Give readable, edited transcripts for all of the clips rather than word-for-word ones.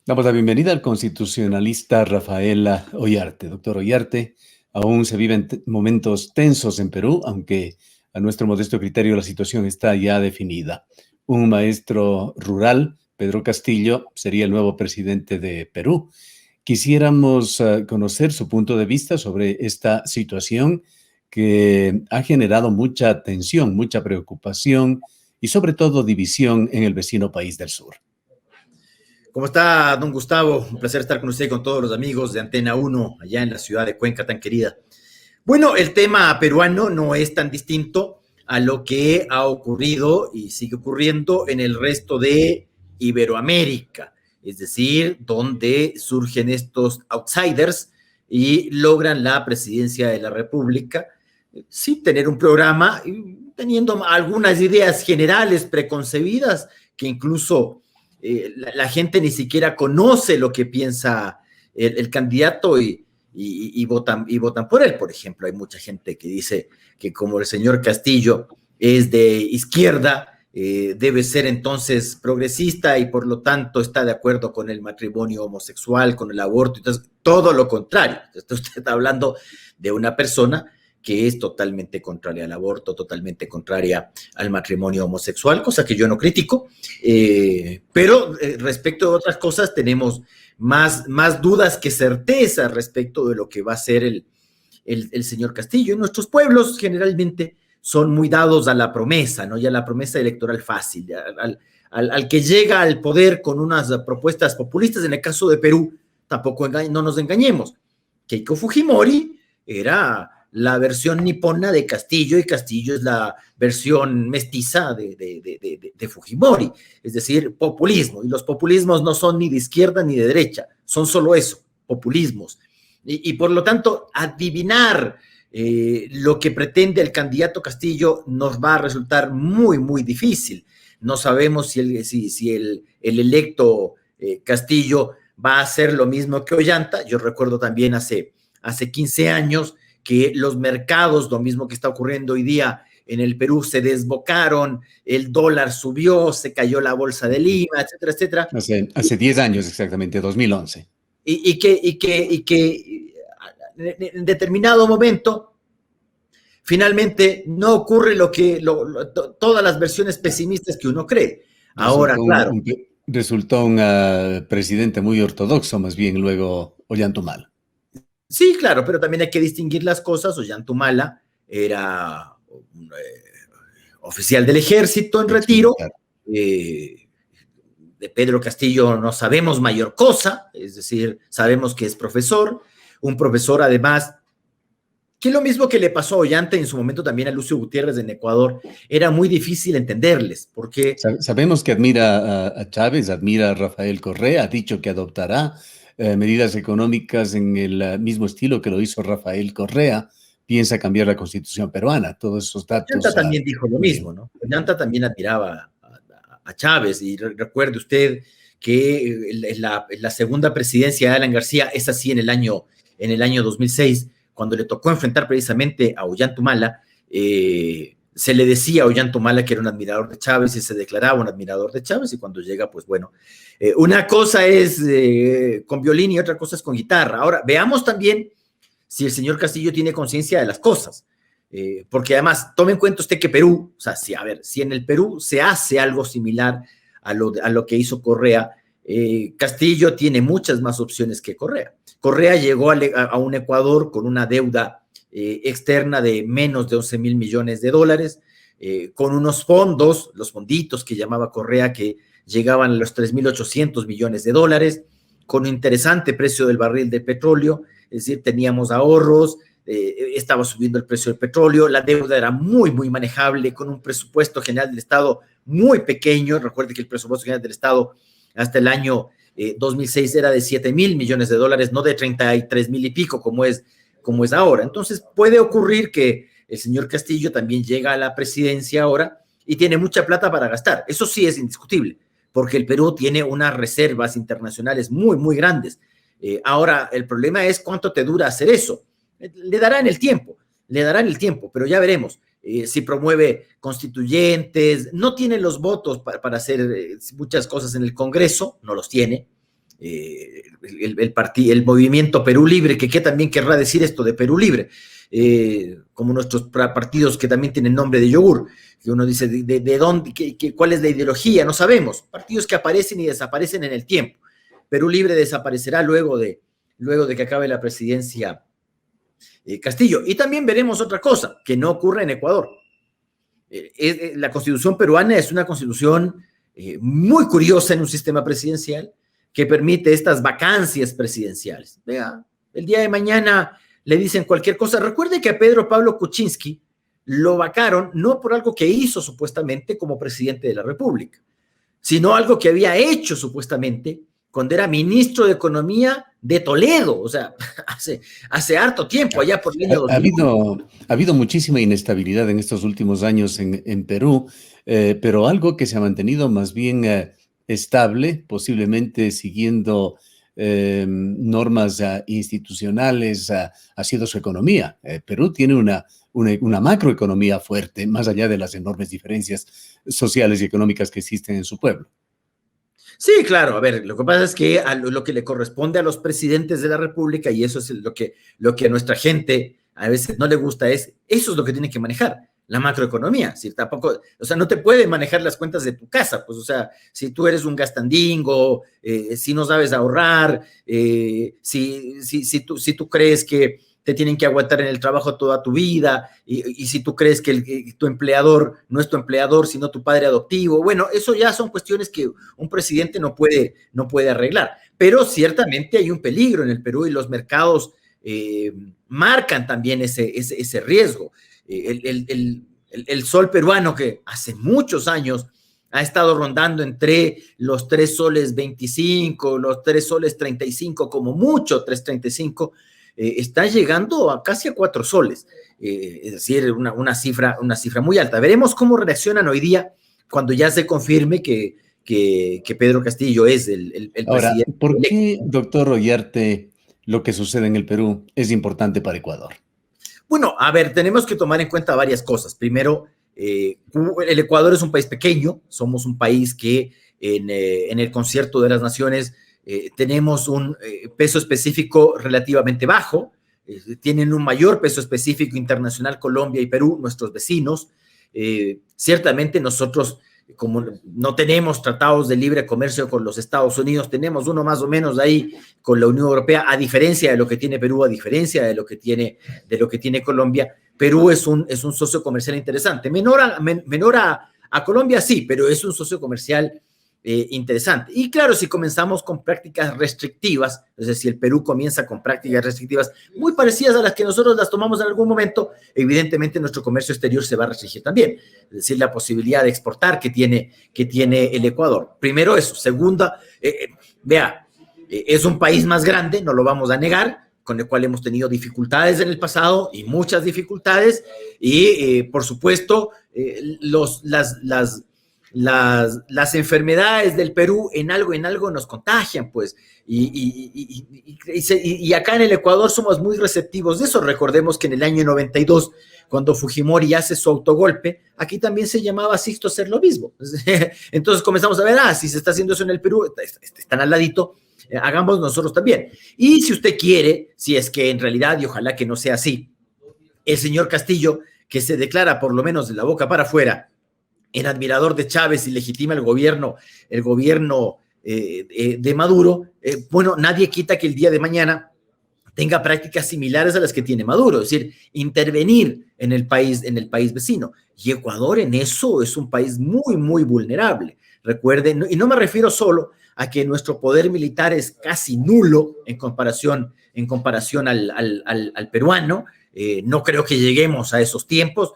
Damos la bienvenida al constitucionalista Rafael Ollarte. Doctor Ollarte, aún se viven momentos tensos en Perú, aunque a nuestro modesto criterio la situación está ya definida. Un maestro rural, Pedro Castillo, sería el nuevo presidente de Perú. Quisiéramos conocer su punto de vista sobre esta situación que ha generado mucha tensión, mucha preocupación y sobre todo división en el vecino país del sur. ¿Cómo está, don Gustavo? Un placer estar con usted y con todos los amigos de Antena 1, allá en la ciudad de Cuenca tan querida. Bueno, el tema peruano no es tan distinto a lo que ha ocurrido y sigue ocurriendo en el resto de Iberoamérica, es decir, donde surgen estos outsiders y logran la presidencia de la República sin tener un programa, teniendo algunas ideas generales preconcebidas que incluso la gente ni siquiera conoce lo que piensa el candidato y votan por él. Por ejemplo, hay mucha gente que dice que como el señor Castillo es de izquierda, debe ser entonces progresista y por lo tanto está de acuerdo con el matrimonio homosexual, con el aborto. Entonces, todo lo contrario. Entonces, usted está hablando de una persona que es totalmente contraria al aborto, totalmente contraria al matrimonio homosexual, cosa que yo no critico, pero respecto de otras cosas tenemos más dudas que certezas respecto de lo que va a ser el señor Castillo. Y nuestros pueblos generalmente son muy dados a la promesa, ¿no? Y a la promesa electoral fácil, al que llega al poder con unas propuestas populistas. En el caso de Perú, tampoco no nos engañemos, Keiko Fujimori era la versión nipona de Castillo y Castillo es la versión mestiza de Fujimori, es decir, populismo. Y los populismos no son ni de izquierda ni de derecha, son solo eso, populismos. Y por lo tanto, adivinar lo que pretende el candidato Castillo nos va a resultar muy, muy difícil. No sabemos si el electo Castillo va a hacer lo mismo que Ollanta. Yo recuerdo también hace 15 años que los mercados, lo mismo que está ocurriendo hoy día en el Perú, se desbocaron, el dólar subió, se cayó la bolsa de Lima, etcétera, etcétera. Hace 10 años exactamente, 2011. Y que en determinado momento, finalmente, no ocurre todas las versiones pesimistas que uno cree. Ahora, claro. Resultó un presidente muy ortodoxo, más bien luego Ollanta. Sí, claro, pero también hay que distinguir las cosas. Ollanta era un oficial del ejército en retiro. De Pedro Castillo no sabemos mayor cosa, es decir, sabemos que es profesor, un profesor además, que lo mismo que le pasó a Ollanta en su momento también a Lucio Gutiérrez en Ecuador, era muy difícil entenderles, porque... Sabemos que admira a Chávez, admira a Rafael Correa, ha dicho que adoptará medidas económicas en el mismo estilo que lo hizo Rafael Correa, piensa cambiar la constitución peruana, todos esos datos. Ollanta también dijo lo mismo, ¿no? Ollanta también admiraba a Chávez, y recuerde usted que la segunda presidencia de Alan García es así en el año 2006, cuando le tocó enfrentar precisamente a Ollanta, se le decía a Ollanta que era un admirador de Chávez y se declaraba un admirador de Chávez, y cuando llega, pues bueno, una cosa es con violín y otra cosa es con guitarra. Ahora, veamos también si el señor Castillo tiene conciencia de las cosas. Porque además, tome en cuenta usted que Perú, o sea, si en el Perú se hace algo similar a lo que hizo Correa, Castillo tiene muchas más opciones que Correa. Correa llegó a un Ecuador con una deuda externa de menos de 11,000 millones de dólares, con unos fondos, los fonditos que llamaba Correa, que llegaban a los 3,800 millones de dólares, con un interesante precio del barril de petróleo, es decir, teníamos ahorros, estaba subiendo el precio del petróleo, la deuda era muy, muy manejable, con un presupuesto general del Estado muy pequeño. Recuerde que el presupuesto general del Estado hasta el año 2006 era de 7,000 millones de dólares, no de 33,000 y pico como es ahora. Entonces puede ocurrir que el señor Castillo también llega a la presidencia ahora y tiene mucha plata para gastar. Eso sí es indiscutible, porque el Perú tiene unas reservas internacionales muy, muy grandes. Ahora, el problema es cuánto te dura hacer eso. Le darán el tiempo, pero ya veremos. Si promueve constituyentes, no tiene los votos para hacer muchas cosas en el Congreso, no los tiene. el movimiento Perú Libre, que qué también querrá decir esto de Perú Libre, como nuestros partidos que también tienen nombre de yogur, que uno dice de dónde, cuál es la ideología, no sabemos, partidos que aparecen y desaparecen en el tiempo. Perú Libre desaparecerá luego de que acabe la presidencia Castillo. Y también veremos otra cosa que no ocurre en Ecuador. La constitución peruana es una constitución muy curiosa en un sistema presidencial que permite estas vacancias presidenciales. Vea, el día de mañana le dicen cualquier cosa. Recuerde que a Pedro Pablo Kuczynski lo vacaron no por algo que hizo supuestamente como presidente de la República, sino algo que había hecho supuestamente cuando era ministro de Economía de Toledo, o sea, hace harto tiempo, allá por el año 2000. Ha habido muchísima inestabilidad en estos últimos años en Perú, pero algo que se ha mantenido más bien estable, posiblemente siguiendo normas institucionales, ha sido su economía. Perú tiene una macroeconomía fuerte, más allá de las enormes diferencias sociales y económicas que existen en su pueblo. Sí, claro, a ver, lo que pasa es que lo que le corresponde a los presidentes de la República, y eso es lo que a nuestra gente a veces no le gusta, eso es lo que tiene que manejar, la macroeconomía. Si tampoco, o sea, no te puede manejar las cuentas de tu casa, pues, o sea, si tú eres un gastandingo, si no sabes ahorrar, si tú crees que te tienen que aguantar en el trabajo toda tu vida, y si tú crees que tu empleador no es tu empleador, sino tu padre adoptivo, bueno, eso ya son cuestiones que un presidente no puede arreglar, pero ciertamente hay un peligro en el Perú y los mercados marcan también ese riesgo. El sol peruano, que hace muchos años ha estado rondando entre los 3 soles 25, los 3 soles 35, como mucho 3.35, está llegando a casi a 4 soles, es decir, una cifra muy alta. Veremos cómo reaccionan hoy día cuando ya se confirme que Pedro Castillo es el Ahora, presidente. ¿por qué, doctor Ollarte, lo que sucede en el Perú es importante para Ecuador? Bueno, a ver, tenemos que tomar en cuenta varias cosas. Primero, el Ecuador es un país pequeño, somos un país que en el concierto de las naciones tenemos un peso específico relativamente bajo, tienen un mayor peso específico internacional Colombia y Perú, nuestros vecinos. Ciertamente nosotros, como no tenemos tratados de libre comercio con los Estados Unidos, tenemos uno más o menos ahí con la Unión Europea, a diferencia de lo que tiene Perú, a diferencia de lo que tiene Colombia. Perú es un socio comercial interesante, menor a Colombia, sí, pero es un socio comercial interesante. Y claro, si comenzamos con prácticas restrictivas, es decir, si el Perú comienza con prácticas restrictivas muy parecidas a las que nosotros las tomamos en algún momento, evidentemente nuestro comercio exterior se va a restringir también, es decir, la posibilidad de exportar que tiene el Ecuador. Primero eso. Segunda, vea, es un país más grande, no lo vamos a negar, con el cual hemos tenido dificultades en el pasado y muchas dificultades, y por supuesto, las enfermedades del Perú en algo nos contagian, pues, y acá en el Ecuador somos muy receptivos de eso. Recordemos que en el año 92, cuando Fujimori hace su autogolpe, aquí también se llamaba Sixto hacer lo mismo. Entonces comenzamos a ver, si se está haciendo eso en el Perú, están al ladito, hagamos nosotros también. Y si usted quiere, si es que en realidad, y ojalá que no sea así, el señor Castillo, que se declara por lo menos de la boca para afuera en admirador de Chávez y legitima el gobierno de Maduro, bueno, nadie quita que el día de mañana tenga prácticas similares a las que tiene Maduro, es decir, intervenir en el país vecino. Y Ecuador en eso es un país muy, muy vulnerable. Recuerden, y no me refiero solo a que nuestro poder militar es casi nulo en comparación al peruano. No creo que lleguemos a esos tiempos.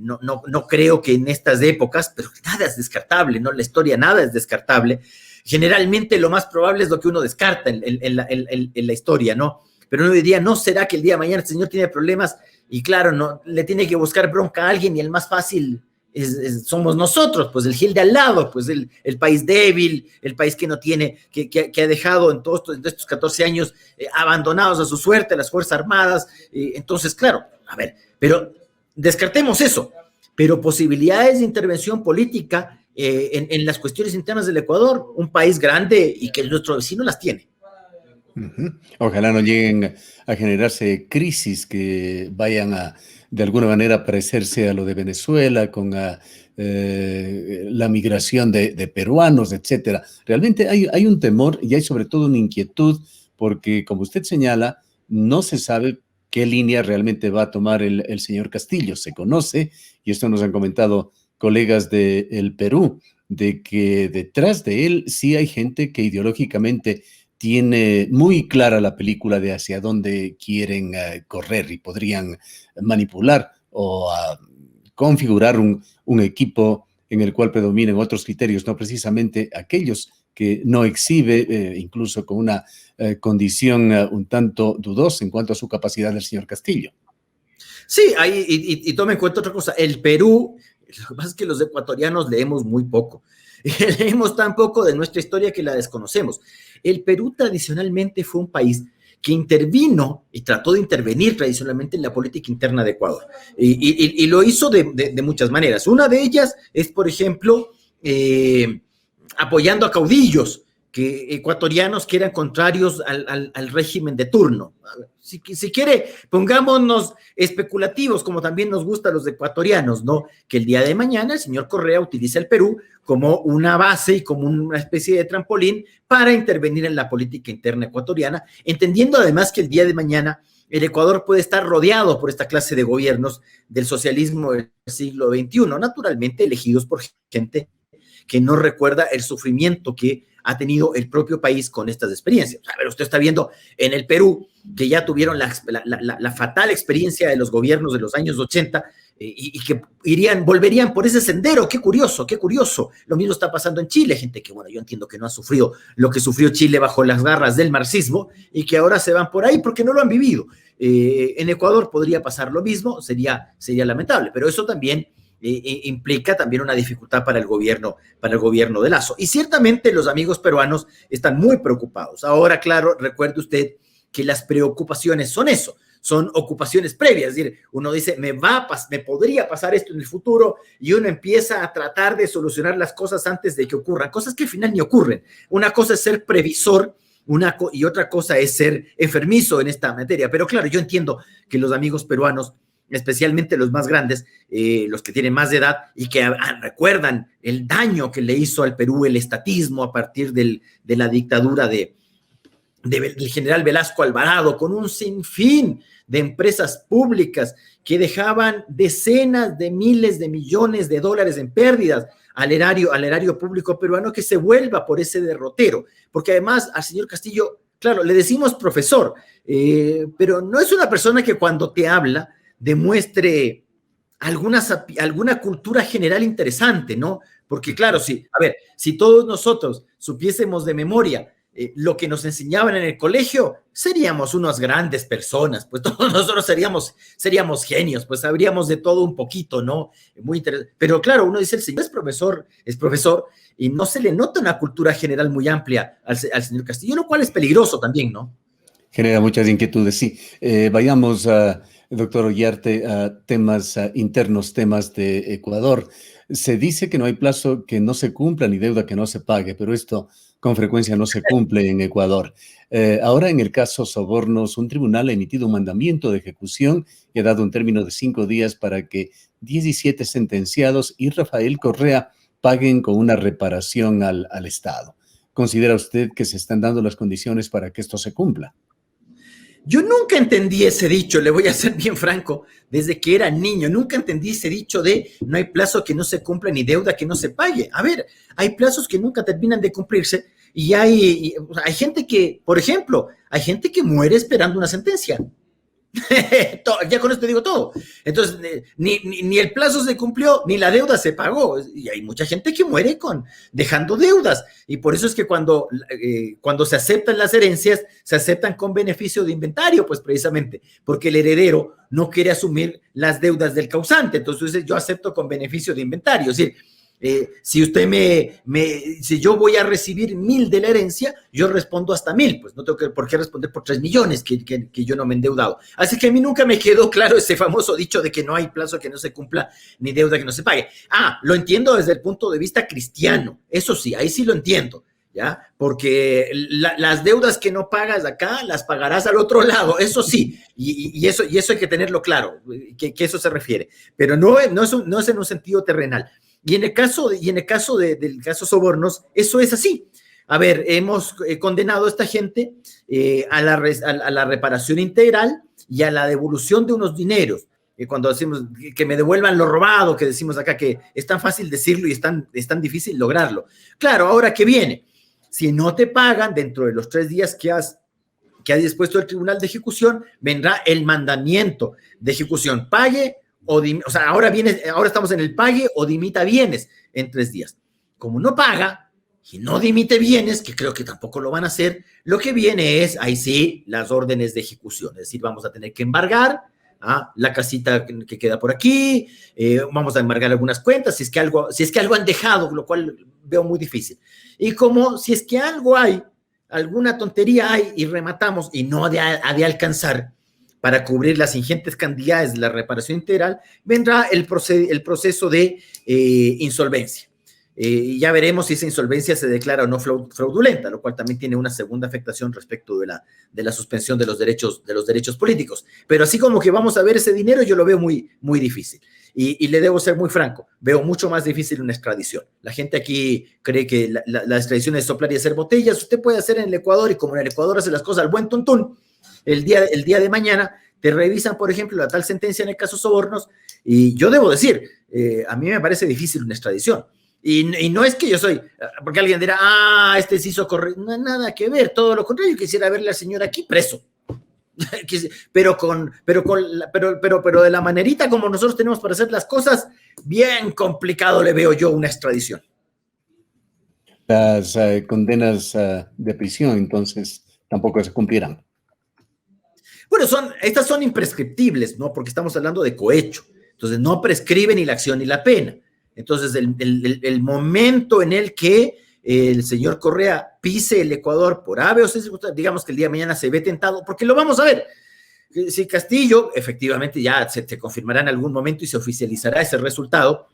No creo que en estas épocas, pero nada es descartable, ¿no? La historia nada es descartable. Generalmente lo más probable es lo que uno descarta en la historia, ¿no? Pero uno diría, ¿no será que el día de mañana el señor tiene problemas y claro, no le tiene que buscar bronca a alguien y el más fácil somos nosotros, pues el Gil de al lado, pues el país débil, el país que no tiene, que ha dejado en todos estos 14 años abandonados a su suerte las Fuerzas Armadas? Entonces, claro, a ver, pero descartemos eso, pero posibilidades de intervención política en las cuestiones internas del Ecuador, un país grande y que nuestro vecino las tiene. Ojalá no lleguen a generarse crisis que vayan a, de alguna manera, parecerse a lo de Venezuela con la migración de peruanos, etcétera. Realmente hay un temor y hay sobre todo una inquietud porque, como usted señala, no se sabe qué línea realmente va a tomar el señor Castillo. Se conoce, y esto nos han comentado colegas del Perú, de que detrás de él sí hay gente que ideológicamente tiene muy clara la película de hacia dónde quieren correr y podrían manipular o configurar un equipo en el cual predominen otros criterios, no precisamente aquellos que no exhibe, incluso con una condición un tanto dudosa en cuanto a su capacidad del señor Castillo. Sí, y tome en cuenta otra cosa, el Perú, lo que pasa es que los ecuatorianos leemos muy poco, leemos tan poco de nuestra historia que la desconocemos. El Perú tradicionalmente fue un país que intervino y trató de intervenir tradicionalmente en la política interna de Ecuador. Y lo hizo de muchas maneras. Una de ellas es, por ejemplo, apoyando a caudillos ecuatorianos que eran contrarios al régimen de turno. Si quiere, pongámonos especulativos, como también nos gusta a los ecuatorianos, ¿no? Que el día de mañana el señor Correa utiliza el Perú como una base y como una especie de trampolín para intervenir en la política interna ecuatoriana, entendiendo además que el día de mañana el Ecuador puede estar rodeado por esta clase de gobiernos del socialismo del siglo XXI, naturalmente elegidos por gente que no recuerda el sufrimiento que ha tenido el propio país con estas experiencias. A ver, usted está viendo en el Perú que ya tuvieron la fatal experiencia de los gobiernos de los años 80 y que volverían por ese sendero. Qué curioso, qué curioso. Lo mismo está pasando en Chile, gente que, bueno, yo entiendo que no ha sufrido lo que sufrió Chile bajo las garras del marxismo y que ahora se van por ahí porque no lo han vivido. En Ecuador podría pasar lo mismo, sería lamentable, pero eso también implica también una dificultad para el gobierno de Lasso. Y ciertamente los amigos peruanos están muy preocupados. Ahora, claro, recuerde usted que las preocupaciones son eso, son ocupaciones previas, es decir, uno dice, me podría pasar esto en el futuro, y uno empieza a tratar de solucionar las cosas antes de que ocurran, cosas que al final ni ocurren. Una cosa es ser previsor, y otra cosa es ser enfermizo en esta materia. Pero claro, yo entiendo que los amigos peruanos, especialmente los más grandes, los que tienen más de edad y que recuerdan el daño que le hizo al Perú el estatismo a partir de la dictadura del general Velasco Alvarado, con un sinfín de empresas públicas que dejaban decenas de miles de millones de dólares en pérdidas al erario público peruano, que se vuelva por ese derrotero. Porque además al señor Castillo, claro, le decimos profesor, pero no es una persona que cuando te habla demuestre alguna cultura general interesante, ¿no? Porque claro, si todos nosotros supiésemos de memoria lo que nos enseñaban en el colegio, seríamos unas grandes personas, pues todos nosotros seríamos genios, pues sabríamos de todo un poquito, ¿no? Muy interesante. Pero claro, uno dice, el señor es profesor, y no se le nota una cultura general muy amplia al señor Castillo, lo cual es peligroso también, ¿no? Genera muchas inquietudes, sí. Vayamos, doctor Ollarte, a temas internos, temas de Ecuador. Se dice que no hay plazo que no se cumpla ni deuda que no se pague, pero esto con frecuencia no se cumple en Ecuador. Ahora, en el caso Sobornos, un tribunal ha emitido un mandamiento de ejecución y ha dado un término de 5 días para que 17 sentenciados y Rafael Correa paguen con una reparación al Estado. ¿Considera usted que se están dando las condiciones para que esto se cumpla? Yo nunca entendí ese dicho, le voy a ser bien franco, desde que era niño, nunca entendí ese dicho de no hay plazo que no se cumpla ni deuda que no se pague. A ver, hay plazos que nunca terminan de cumplirse y hay gente que, por ejemplo, hay gente que muere esperando una sentencia. Ya con esto te digo todo. Entonces, ni el plazo se cumplió, ni la deuda se pagó. Y hay mucha gente que muere dejando deudas. Y por eso es que cuando se aceptan las herencias, se aceptan con beneficio de inventario, pues precisamente, porque el heredero no quiere asumir las deudas del causante. Entonces, yo acepto con beneficio de inventario. Es decir, Si usted si yo voy a recibir 1.000 de la herencia, yo respondo hasta 1.000, pues no tengo por qué responder por 3 millones que yo no me he endeudado. Así que a mí nunca me quedó claro ese famoso dicho de que no hay plazo que no se cumpla ni deuda que no se pague. Lo entiendo desde el punto de vista cristiano, eso sí, ahí sí lo entiendo, ¿ya? Porque las deudas que no pagas acá, las pagarás al otro lado, eso sí, y eso hay que tenerlo claro, que eso se refiere, pero no es en un sentido terrenal. Y en el caso del caso Sobornos, eso es así. A ver, hemos condenado a esta gente a la reparación integral y a la devolución de unos dineros. Cuando decimos que me devuelvan lo robado, que decimos acá que es tan fácil decirlo y es tan difícil lograrlo. Claro, ahora que viene, si no te pagan dentro de los 3 días que ha dispuesto el Tribunal de Ejecución, vendrá el mandamiento de ejecución. Pague ahora estamos en el pague o dimita bienes en 3 días. Como no paga y no dimite bienes, que creo que tampoco lo van a hacer, lo que viene es, ahí sí, las órdenes de ejecución. Es decir, vamos a tener que embargar la casita que queda por aquí, vamos a embargar algunas cuentas, si es que algo han dejado, lo cual veo muy difícil. Y como si es que algo hay, alguna tontería hay y rematamos y no ha de alcanzar para cubrir las ingentes cantidades de la reparación integral, vendrá el proceso de insolvencia. Ya veremos si esa insolvencia se declara o no fraudulenta, lo cual también tiene una segunda afectación respecto de la suspensión de los derechos políticos. Pero así como que vamos a ver ese dinero, yo lo veo muy, muy difícil. Y le debo ser muy franco, veo mucho más difícil una extradición. La gente aquí cree que la extradición es soplar y hacer botellas. Usted puede hacer en el Ecuador, y como en el Ecuador hace las cosas al buen tuntún, el día de mañana te revisan, por ejemplo, la tal sentencia en el caso Sobornos, y yo debo decir, a mí me parece difícil una extradición. Y no es que yo soy, porque alguien dirá, este se hizo correr, no, nada que ver, todo lo contrario, quisiera ver a la señora aquí preso. pero de la manerita como nosotros tenemos para hacer las cosas, bien complicado le veo yo una extradición. Las condenas de prisión, entonces, tampoco se cumplirán. Bueno, estas son imprescriptibles, ¿no? Porque estamos hablando de cohecho. Entonces, no prescribe ni la acción ni la pena. Entonces, el momento en el que el señor Correa pise el Ecuador por ave o C, digamos que el día de mañana se ve tentado, porque lo vamos a ver. Si Castillo, efectivamente, ya se confirmará en algún momento y se oficializará ese resultado,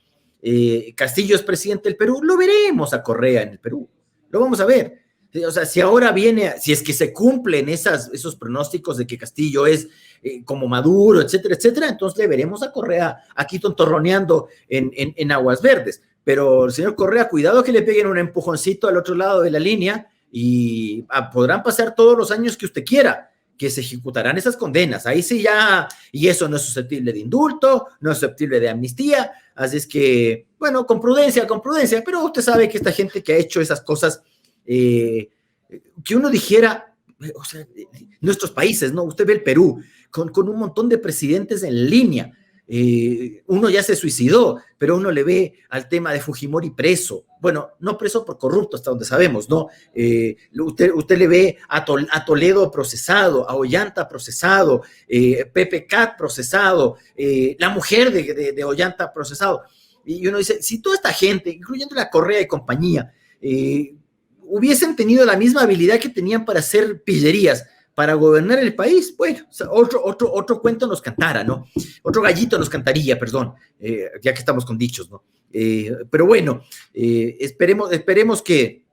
Castillo es presidente del Perú, lo veremos a Correa en el Perú. Lo vamos a ver. O sea, si ahora si es que se cumplen esos pronósticos de que Castillo es como Maduro, etcétera, etcétera, entonces le veremos a Correa aquí tontorroneando en aguas verdes. Pero el señor Correa, cuidado que le peguen un empujoncito al otro lado de la línea y podrán pasar todos los años que usted quiera, que se ejecutarán esas condenas. Ahí sí ya, y eso no es susceptible de indulto, no es susceptible de amnistía, así es que, bueno, con prudencia, pero usted sabe que esta gente que ha hecho esas cosas, que uno dijera, o sea, nuestros países, ¿no? Usted ve el Perú con un montón de presidentes en línea. Uno ya se suicidó, pero uno le ve al tema de Fujimori preso. Bueno, no preso por corrupto, hasta donde sabemos, ¿no? Usted le ve a Toledo procesado, a Ollanta procesado, Pepe Cat procesado, la mujer de Ollanta procesado. Y uno dice, si toda esta gente, incluyendo la Correa y compañía, hubiesen tenido la misma habilidad que tenían para hacer pillerías, para gobernar el país, bueno, o sea, otro cuento nos cantara, ¿no? Otro gallito nos cantaría, perdón, ya que estamos con dichos, ¿no? Pero bueno, esperemos que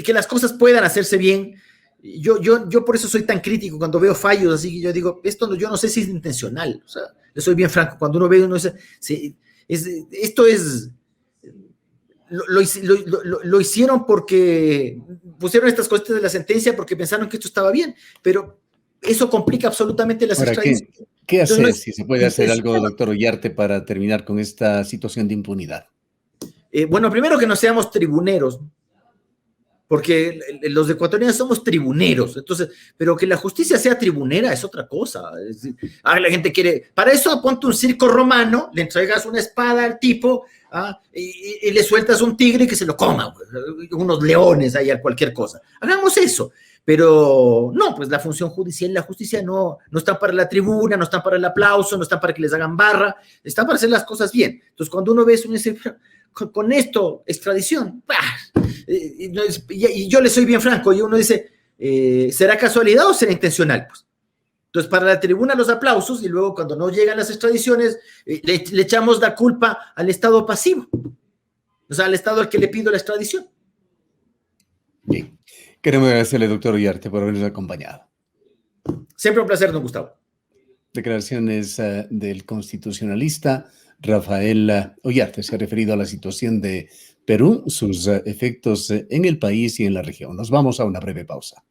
las cosas puedan hacerse bien. Yo por eso soy tan crítico cuando veo fallos, así que yo digo, yo no sé si es intencional, o sea, le soy bien franco, cuando uno ve, esto es... Lo hicieron porque pusieron estas cosas de la sentencia porque pensaron que esto estaba bien, pero eso complica absolutamente las extradiciones. ¿Qué hacer si se puede hacer algo, doctor Ollarte, para terminar con esta situación de impunidad? Bueno, primero que no seamos tribuneros, porque los ecuatorianos somos tribuneros, entonces, pero que la justicia sea tribunera es otra cosa. La gente quiere, para eso ponte un circo romano, le entregas una espada al tipo, y le sueltas un tigre que se lo coma, unos leones ahí a cualquier cosa. Hagamos eso, Pero no, pues la función judicial y la justicia no están para la tribuna, no están para el aplauso, no están para que les hagan barra, están para hacer las cosas bien. Entonces, cuando uno ve eso, uno dice, con esto, extradición, y yo le soy bien franco, y uno dice, ¿será casualidad o será intencional? Pues. Entonces, para la tribuna los aplausos, y luego cuando no llegan las extradiciones, le echamos la culpa al Estado pasivo, o sea, al Estado al que le pido la extradición. Bien. Queremos agradecerle, doctor Ollarte, por habernos acompañado. Siempre un placer, don Gustavo. Declaraciones del constitucionalista Rafael Ollarte. Se ha referido a la situación de Perú, sus efectos en el país y en la región. Nos vamos a una breve pausa.